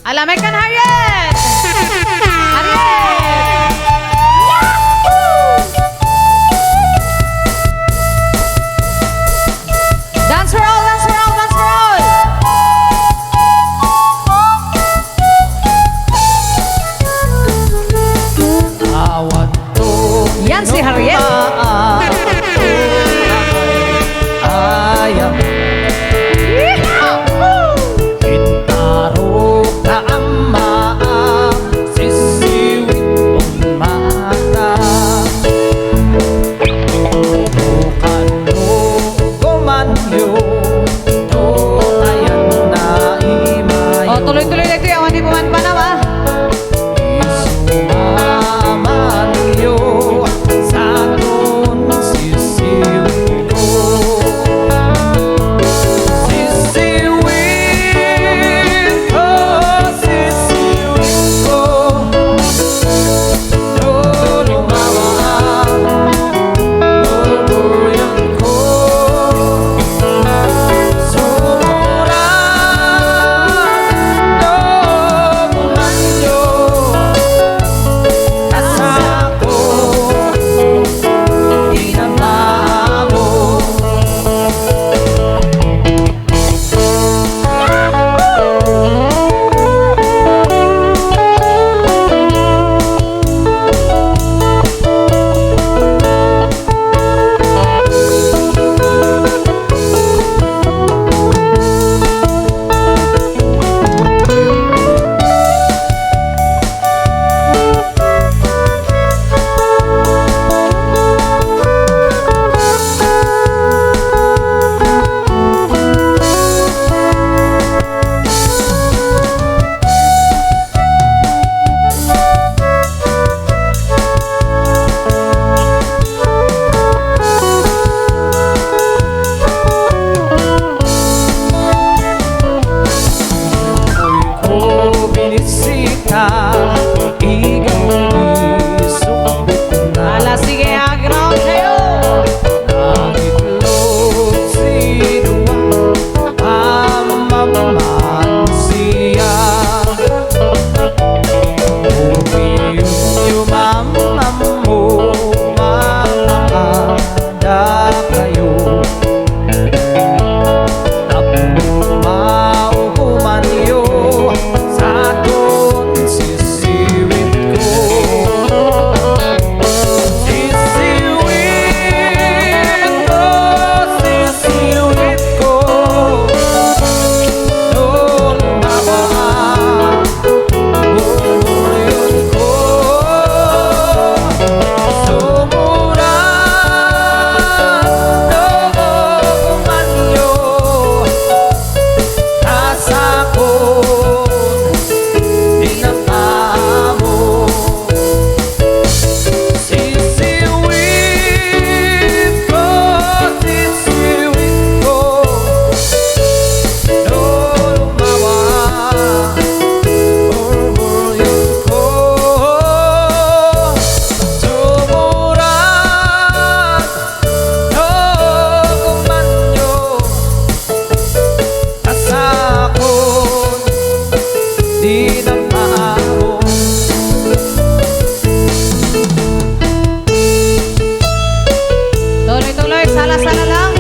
Alamay kan Harriet! Harriet! Dance for all, dance for all, dance for all! Awat to Yan si Harriet. Ayam Gitaro ka ama Sisiwit umata Bukano kumanyo To ayan na imayo Oh, tuloy-tuloy na ito. Yawan di puman pa na ba? Isumamanyo sa aton sisiwit ko Sisiwit ko, sisiwit ko Lulumawan, luluyan ko Sumuran, lumanyo Kasako, inamamo ko binisita Igisubit na Ala, sige, ground kayo. Nagitlog sinuwa Amaman siya Umiyon yung mamam mo Mamamada kayo Maukumanyo sa aton sisiwit ko Sisiwit ko, sisiwit ko Lulumawan, luluyan ko Sumuran, lumanyo Kasakot, inamamo Sisiwit ko, sisiwit ko Lulumawan, luluyan ko Sumuran, lumanyo Kasakot, di na maamo Tuloy-tuloy, sala-sala lang.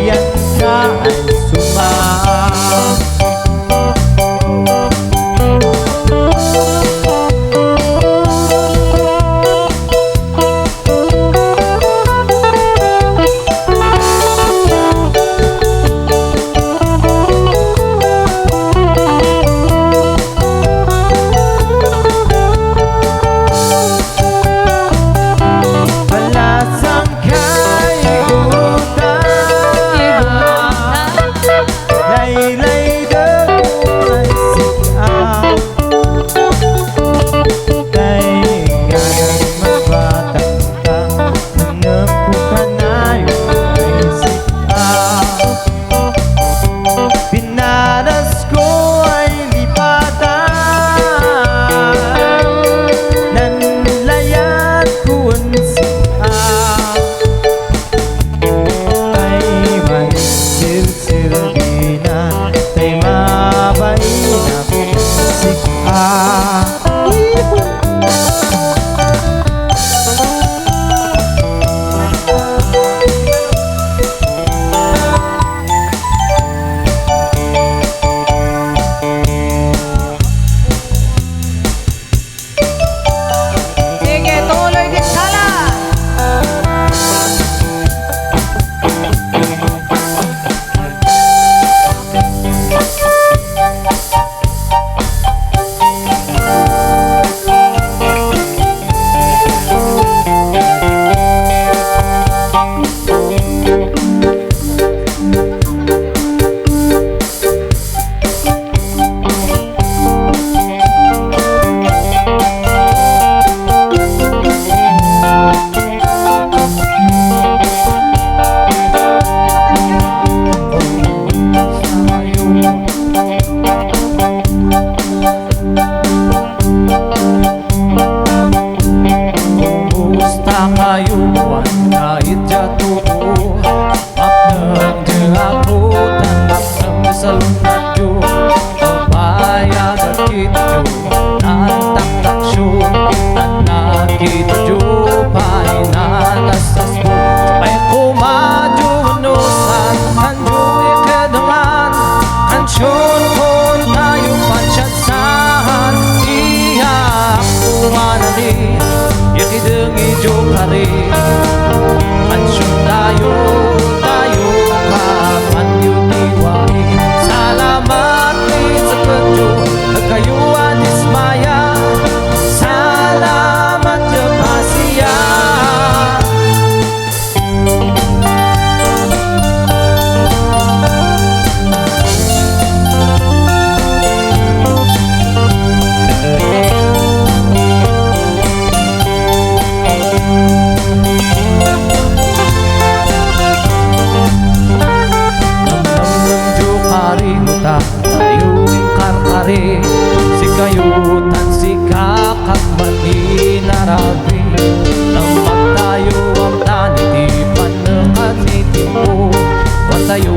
yan ka ay sumama. Palasang kay utang, laylay ay sigaw. Kay ganang magbatang ka, hanap ko ka na yung ay sigaw. Pinaras ko ay lipatan, nanlayat ko ang sigaw. Ay may silsilbi na, ay mabay na sigaw. Sige, tuloy din sala. Kumusta kayo man kahit jatuh, mapnang je ako tanang ng salunadyo. Papayag at kityo nantak taksyon, anak kityo painatasas ko. Ay kumadyo manusan, kanyo ikadaman, kansyon ko tayo pansyansahan. Iyak kumanali, yakidengi jo kare, ansyon tayo kapan yun iwai. Salamat sa kadyo, nagkayuan ismaya. Salamat sa pasiya. Namnam jo kari muta tayo yung karkari, si kayutan si kakak maninarabi. Namag tayo ang tanitipan ng anitin mo, patayo